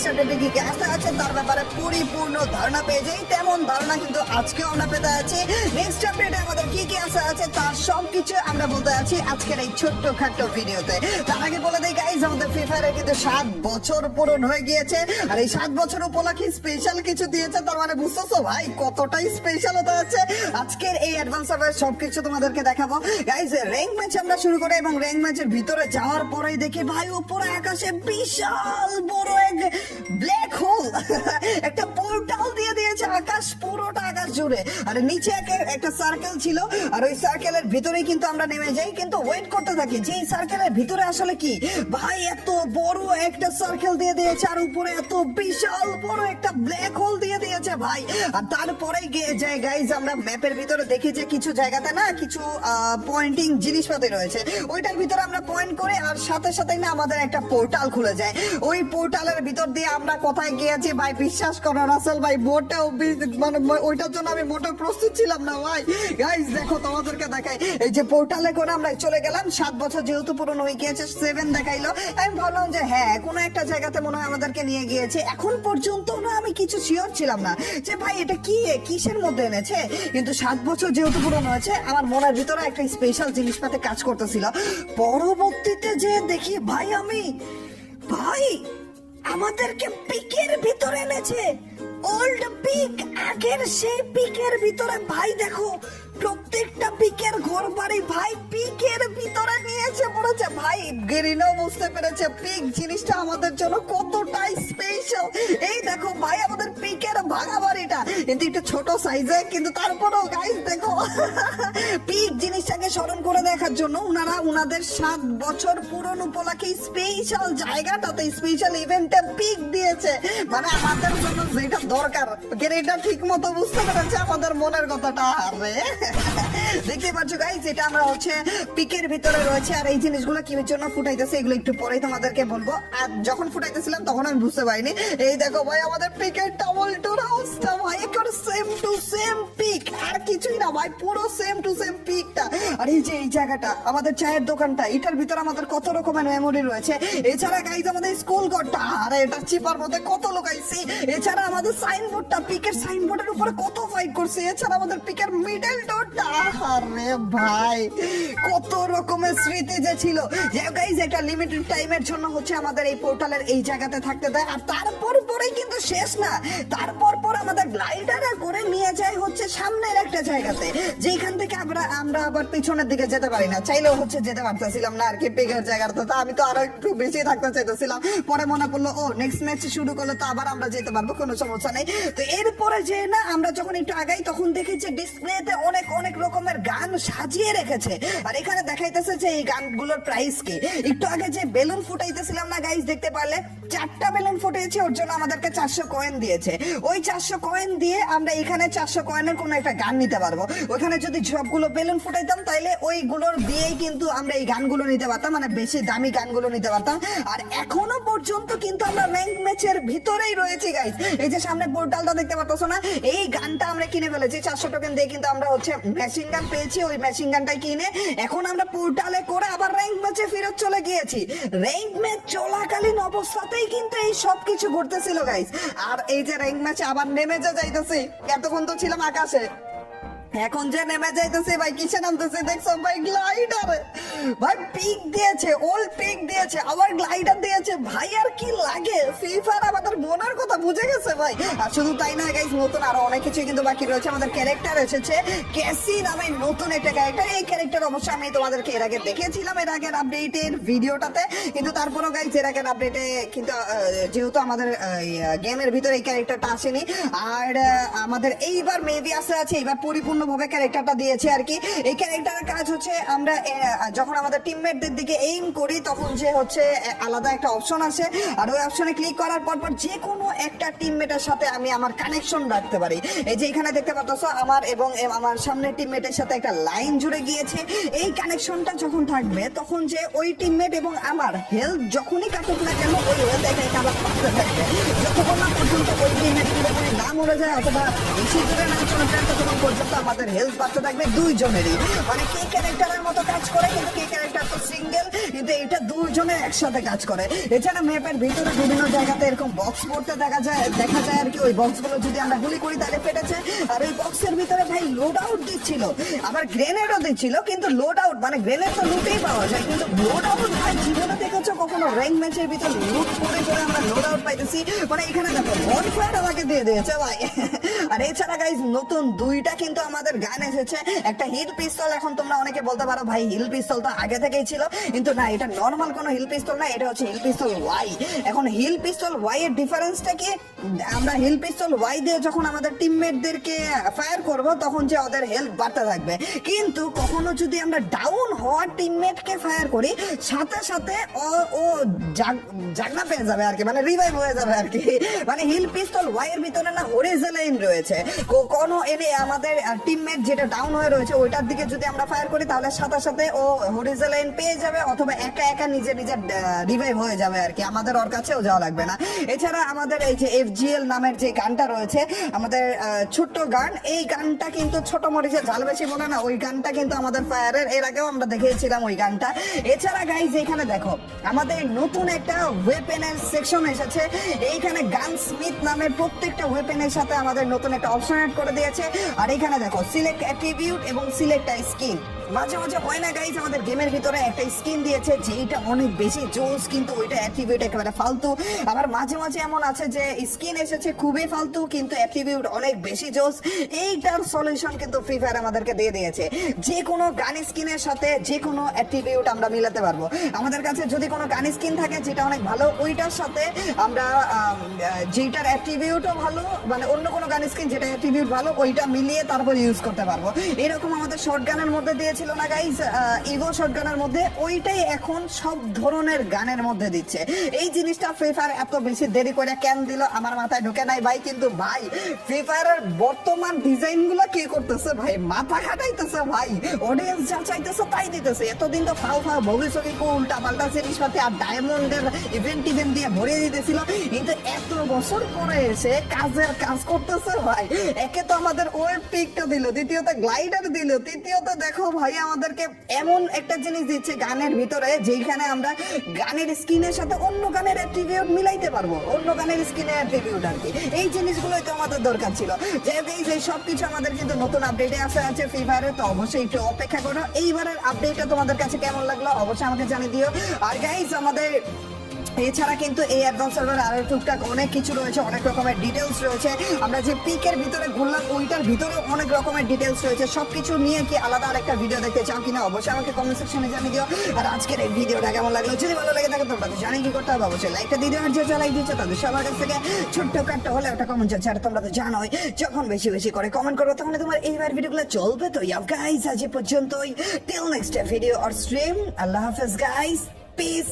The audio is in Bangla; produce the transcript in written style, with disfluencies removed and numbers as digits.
নেক্সট আপডেটে কি কি আসতে আছে তার ব্যাপারে পরিপূর্ণ ধারণা পেয়ে যাই। তেমন ধারণা কিন্তু আজকেও আমরা পেতে আছি। নেক্সট আপডেটে আমাদের কি কি আসতে আছে তার সবকিছু আমরা বলতে আছি আজকের এই ছোট্ট খাট্ট ভিডিওতে। তার আগে বলে দেই গাইজ, আমাদের ফ্রি ফায়ারের কিন্তু 7 বছর পূরণ হয়ে গিয়েছে। আর এই 7 বছর উপলক্ষে স্পেশাল কিছু দিয়েছে, তার মানে বুঝতেছো ভাই কতটাই স্পেশাল হতে আছে। আজকের এই অ্যাডভান্স সার্ভার সবকিছু তোমাদেরকে দেখাবো গাইজ। র্যাঙ্ক ম্যাচ আমরা শুরু করে এবং র্যাঙ্ক ম্যাচের ভিতরে যাওয়ার পরেই দেখি ভাই উপরে আকাশে বিশাল বড় এক ব্ল্যাক হোল একটা পোর্টাল দিয়ে দিয়েছে আকাশ, পুরোটা আকাশ জুড়ে। আর নিচে একটা সার্কেল ছিল, আর ওই সার্কেলের ভিতরে কিন্তু আমরা নেমে যাই, কিন্তু ওয়েট করতে থাকি যে এই সার্কেলের ভিতরে আসলে কি। ভাই এত বড় একটা সার্কেল দিয়ে দিয়েছে আর উপরে এত বিশাল বড় একটা ব্ল্যাক হোল দিয়ে দিয়েছে ভাই। আর তারপরে যাই গাইজ আমরা ম্যাপের ভিতরে দেখি যে কিছু জায়গাতে না কিছু পয়েন্টিং জিনিসপাতি রয়েছে, ওইটার ভিতরে আমরা পয়েন্ট করি আর সাথে সাথে না আমাদের একটা পোর্টাল খুলে যায়। ওই পোর্টালের ভিতর দিয়ে আমরা কোথায় গিয়েছি ভাই বিশ্বাস করো রাসেল ভাই, মোটেও মানে ওইটার জন্য আমি মোটেও প্রস্তুত ছিলাম না ভাই। গাইজ দেখো তোমাদেরকে দেখাই, এই যে পোর্টালে করে আমরা চলে গেলাম। 7 বছর যেহেতু পুরন হয়ে গিয়েছে, 7 দেখাইলো। আমি ভাবলাম যে হ্যাঁ কোনো একটা জায়গাতে মনে হয় আমাদেরকে নিয়ে গিয়েছে। এখন পর্যন্ত না আমি কিছু শিওর ছিলাম না যে ভাই এটা কি কিসের মধ্যে এনেছে, কিন্তু 7 বছর যেহেতু পুরন হয়েছে আমার মনের ভিতরে একটা স্পেশাল জিনিসপাতি কাজ করতেছিল। পরবর্তীতে যে দেখি ভাই ভাই আমাদেরকে পিকের ভিতরে এনেছে, ওল্ড পিক, আগের সেই পিকের ভিতরে। ভাই দেখো প্রত্যেকটা পিকের ঘর বাড়ি ভাই পিকের ভিতরে নিয়েছে পড়েছে ভাই। গেরিনাও বুঝতে পেরেছে পিক জিনিসটা আমাদের জন্য কতটাই স্পেশাল। এই দেখো ভাই আমাদের পিকের ভাঙা বাড়িটা কিন্তু একটু ছোট সাইজে, কিন্তু তারপরেও গাইস দেখো পিক জিনিসটাকে স্মরণ করে দেখার জন্য উনাদের 7 বছর পূরণ উপলক্ষে স্পেশাল জায়গাটাতে স্পেশাল ইভেন্টে পিক দিয়েছে। মানে আমাদের জন্য যেটা দরকার গেরিনা ঠিক মতো বুঝতে পেরেছে আমাদের মনের কথাটা। আরে দেখতে পাচ্ছ গাইস এটা আমরা হচ্ছে পিকের ভিতরে রয়েছে। আর এই জিনিসগুলো কি জন্য ফুটাইতেছে এগুলো একটু পরেই তোমাদেরকে বলবো। আর যখন ফুটাইতেছিলাম তখন আমি বুঝতে পারিনি। এই দেখো ভাই আমাদের পিকের ডাবল ডোর হাউসটা ভাই একেবারে সেম টু সেম পিক, আর কিছুই না ভাই, পুরো সেম টু সেম পিকটা। আর এই যে এই জায়গাটা আমাদের চায়ের দোকানটা, এটার ভিতরে আমাদের কত রকমের মেমোরি রয়েছে। এছাড়া গাইস আমাদের স্কুল ঘরটা, আরে এটা চিপার মধ্যে কত লুকাইছি। এছাড়া আমাদের সাইনবোর্ডটা, পিকের সাইনবোর্ডের উপরে কত ফাইট করছে। এছাড়া আমাদের পিকের মিডল ডোরটা, আরে ভাই কত রকমের স্মৃতি যে ছিল। যে গাইস এটা লিমিটেড টাইমের জন্য হচ্ছে আমাদের এই পোর্টালের এই জায়গাতে থাকতে দেয়। আর তারপর পরেই কিন্তু শেষ না, তারপর আমাদের গ্লাইডারে করে নিয়ে যায় হচ্ছে সামনের একটা জায়গাতে, যেখান থেকে আমরা আবার পিছনের দিকে যেতে পারি না, চাইলেও হচ্ছে যেতে পারতেছিলাম না আর কি পিকের জায়গাটা। তো আমি তো আরো একটু বেশি থাকতে চাইতেছিলাম, পরে মনে পড়লো ও নেক্সট ম্যাচ শুরু করলে তো আবার আমরা যেতে পারবো, কোনো সমস্যা নেই। তো এরপরে যে না আমরা যখন একটু আগাই তখন দেখি যে ডিসপ্লেতে অনেক অনেক রকমের গান সাজিয়ে রেখেছে। আর এখানে দেখাইতেছে যে এই গানগুলোর প্রাইস কি। একটু আগে যে বেলুন ফুটাইতেছিলাম না গাইস, দেখতে পারলে 4টা বেলুন ফুটিয়েছে, ওর জন্য আমাদেরকে 400 কয়েন দিয়েছে। ওই 400 কয়েন দিয়ে আমরা এখানে 400 কয়েনের কোনো একটা গান নিতে পারবো। ওখানে যদি সবগুলো বেলুন ফুটাইতাম তাইলে ওইগুলোর দিয়েই কিন্তু আমরা এই গানগুলো নিতে পারতাম, মানে বেশি দামি গানগুলো নিতে পারতাম। আর এখনো পর্যন্ত কিন্তু আমরা র্যাঙ্ক ম্যাচের ভিতরেই রয়েছি গাইস। এই যে সামনে পোর্টালটা দেখতে পাচ্ছ না, এই গানটা আমরা কিনে ফেলেছি 400 টোকেন দিয়ে, কিন্তু আমরা হচ্ছে মেশিন গান পেয়েছি। ওই মেশিন গানটাই কিনে এখন আমরা পোর্টালে করে আবার র্যাঙ্ক ম্যাচে ফেরত চলে গিয়েছি। র্যাঙ্ক ম্যাচ চলাকালীন অবস্থাতেই কিন্তু এই সব কিছু ঘটতেছিল গাইস। আর এই যে র্যাঙ্ক ম্যাচে আবার নেমে যাইতেছি, এতক্ষণ তো ছিলাম আকাশে, এখন যে নেমে যাইতেছে ভাই কিসে নামতেছে দেখছো ভাই, গ্লাইডার ভাই পিক দিয়েছে, ওল্ড পিক দিয়েছে, আবার গ্লাইডার দিয়েছে ভাই। আর কি লাগে, ফ্রি ফায়ার আমাদের মনের কথা বুঝে গেছে ভাই। আর শুধু তাই নয় গাইস, নতুন আরো অনেক কিছু কিন্তু বাকি রয়েছে। আমাদের ক্যারেক্টার এসেছে ক্যাসি নামে নতুন একটা ক্যারেক্টার। এই ক্যারেক্টার অবশ্য আমি তোমাদেরকে এর আগে দেখিয়েছিলাম এর আগের আপডেটের ভিডিওটাতে, কিন্তু তারপরেও গাইস এর আগের আপডেটে কিন্তু যেহেতু আমাদের গেমের ভিতরে এই ক্যারেক্টারটা আসেনি। আর আমাদের এইবার মেবি আছে এইবার পরিপূর্ণ ভাবে ক্যারেক্টারটা দিয়েছে আর কি। এই ক্যারেক্টারের কাজ হচ্ছে আমরা যখন আমাদের টিমমেটদের দিকে এইম করি তখন যে হচ্ছে আলাদা একটা অপশন আছে, আর ওই অপশনে ক্লিক করার পর যে কোনো একটা টিমমেটের সাথে আমি আমার কানেকশন রাখতে পারি। এই যে এখানে দেখতে পাচ্ছ আমার এবং আমার সামনের টিমমেটের সাথে একটা লাইন জুড়ে গিয়েছে। এই কানেকশনটা যখন থাকবে তখন যে ওই টিমমেট এবং আমার হেলথ যখনই কাটুক না কেন ওই হেলথ একা একা আবার পাশে থাকবে, যতক্ষণ না পর্যন্ত ওই টিমমেট পুরোপুরি না মরে যায় অথবা বেশি দূরে না চলে যায় ততক্ষণ পর্যন্ত আমার আমাদের হেলথ বাড়তে থাকবে দুইজনেরই, মানে কে ক্যারেক্টারের মতো কাজ করে, কিন্তু কে ক্যারেক্টার তো সিঙ্গেল, কিন্তু এটা দুইজনে একসাথে কাজ করে। এছাড়া ম্যাপের ভিতরে বিভিন্ন জায়গাতে এরকম বক্স পড়তে দেখা যায় আর কি, ওই বক্সগুলো যদি আমরা গুলি করি তাহলে ফেটেছে। আর ওই বক্সের ভিতরে ভাই লোড আউট দিচ্ছিল, আবার গ্রেনেডও দিচ্ছিল, কিন্তু লোড আউট মানে গ্রেনেড তো লুটেই পাওয়া যায়, কিন্তু লোড আউট ভাই জীবনে দেখেছো কখনো র্যাঙ্ক ম্যাচের ভিতর লুট করে আমরা লোড আউট পাইতেছি? মানে এখানে দেখো বনফায়ার আমাকে দিয়ে দিয়েছে ভাই। আর এছাড়া গাইজ নতুন দুইটা কিন্তু আমাদের গান এসেছে, একটা হিল পিস্তল। এখন তোমরা অনেকে বলতে পারো ভাই হিল পিস্তল তো আগে থেকেই ছিল, কিন্তু না, এটা নর্মাল কোনো হিল পিস্তল না, এটা হচ্ছে হিল পিস্তল ওয়াই। এখন হিল পিস্তল ওয়াই এর ডিফারেন্সটা কি, আমরা হিল পিস্তল ওয়াই দিয়ে যখন আমাদের টিমমেটদেরকে ফায়ার করব তখন যে ওদের হেলথ বাড়তে থাকবে, কিন্তু কখনো যদি আমরা ডাউন হওয়া টিমমেটকে ফায়ার করি সাথে সাথে ও জাগনা পেয়ে যাবে আর কি, মানে রিভাইভ হয়ে যাবে আর কি। মানে হিল পিস্তল ওয়াই এর ভিতরে না হরিজেলাইন রয়েছে, কোনো এনে আমাদের টিমমেট যেটা ডাউন হয়ে রয়েছে ওইটার দিকে যদি আমরা ফায়ার করি তাহলে সাথে সাথে ও হরিজেলাইন পেয়ে যাবে, অথবা একা একা নিজে রিভাইভ হয়ে যাবে আর কি, আমাদের ওর কাছেও যাওয়া লাগবে না। এছাড়া আমাদের এই যে FGL নামের যে গানটা রয়েছে আমাদের ছোট্ট গান, এই গানটা কিন্তু ছোট মরিচে ঝাল বেশি বলে না, ওই গানটা কিন্তু আমাদের ফায়ারের এর আগেও আমরা দেখিয়েছিলাম ওই গানটা। এছাড়া গাইজ এখানে দেখো আমাদের নতুন একটা ওয়েপেনের সেকশন এসেছে, এইখানে গান স্মিথ নামের প্রত্যেকটা ওয়েপেনের সাথে আমাদের নতুন একটা অপশন অ্যাড করে দিয়েছে। আর এখানে দেখো সিলেক্ট অ্যাট্রিবিউট এবং সিলেক্ট আ স্কিন, মাঝে মাঝে হয় না গাইজ আমাদের গেমের ভিতরে একটা স্কিন দিয়েছে যেটা অনেক বেশি জোস, কিন্তু ওইটা অ্যাট্রিবিউট একেবারে ফালতু। আবার মাঝে মাঝে এমন আছে যে স্কিন এসেছে খুবই ফালতু কিন্তু অ্যাট্রিবিউট অনেক বেশি জোস। এইটার সলিউশন কিন্তু ফ্রি ফায়ার আমাদেরকে দিয়ে দিয়েছে, যে কোনো গান স্কিনের সাথে যে কোনো অ্যাট্রিবিউট আমরা মিলাতে পারবো। আমাদের কাছে যদি কোনো গান স্কিন থাকে যেটা অনেক ভালো, ওইটার সাথে আমরা যেটার অ্যাট্রিবিউটও ভালো, মানে অন্য কোনো গান স্কিন যেটা অ্যাট্রিবিউট ভালো ওইটা মিলিয়ে তারপর ইউজ করতে পারবো। এরকম আমাদের শর্ট গানের মধ্যে দিয়েছিল না গাইজ, ইগো শর্ট গানের মধ্যে, ওইটাই এখন সব ধরনের গানের মধ্যে দিচ্ছে। এই জিনিসটা ফ্রি ফায়ার এত বেশি দেরি করে কেন দিল আমার মাথায় ঢোকে নাই ভাই, কিন্তু ভাই ফ্রি ফায়ারের বর্তমান ডিজাইন গুলো কে করতেছে ভাই, মাথা খাটাইতেছে ভাই, অডিয়েন্স যা চাইতেছে তাই দিতেছে। এতদিন তো ফাও ভবিষ্যৎ উল্টা পাল্টা জিনিসপাতি আর ডায়মন্ডের ইভেন্ট দিয়ে ভরিয়ে দিতেছিল, কিন্তু এত বছর পরে এসে কাজের কাজ করতেছে ভাই। একে তো আমাদের ওয়েব পিকটা দিল, দ্বিতীয়ত গ্লাইডার দিল, তৃতীয়ত দেখো ভাই আমাদেরকে এমন একটা জিনিস দিচ্ছে গানের ভিতরে যেখানে আমরা গানের স্কিনের সাথে অন্য গানের অ্যাট্রিবিউট মিলাইতে পারবো, অন্য গানের স্কিনের অ্যাট্রিবিউট আর কি। এই জিনিসগুলোই তো আমাদের দরকার ছিল। যাই হোক এই সবকিছু আমাদের কিন্তু নতুন আপডেটে আছে ফ্রি ফায়ারে, তো অবশ্যই একটু অপেক্ষা করো। এইবারের আপডেটটা তোমাদের কাছে কেমন লাগলো অবশ্যই আমাকে জানিয়ে দিও। আর গাইজ আমাদের এছাড়া কিন্তু এই অ্যাডভান্স সার্ভারে আরো টুকটাক অনেক কিছু রয়েছে, অনেক রকমের ডিটেলস রয়েছে। আমরা যে পিকের ভিতরে ঘুরলাম ওইটার ভিতরে অনেক রকমের ডিটেলস রয়েছে, সবকিছু নিয়ে কি আলাদা আরেকটা ভিডিও দেখতে চাও কিনা অবশ্যই আমাকে কমেন্ট সেকশনে জানিয়ে দিও। আর আজকের এই ভিডিওটা কেমন লাগলো, যদি ভালো লেগে থাকে তোমরা তো জানি কি করতে হবে, অবশ্যই লাইকটা দিয়ে দিও। আর যে লাইক দিচ্ছে তাদের সবার কাছ থেকে ছোট্ট কাটটা হলে একটা কমেন্ট চাচ্ছে, আর তোমরা তো জানোই যখন বেশি বেশি করে কমেন্ট করো তখন তোমার এইবার ভিডিওগুলো চলবে। তো ইয়াও গাইস আজ এ পর্যন্তই, till next video or stream, আল্লাহ হাফেজ গাইস, পিস।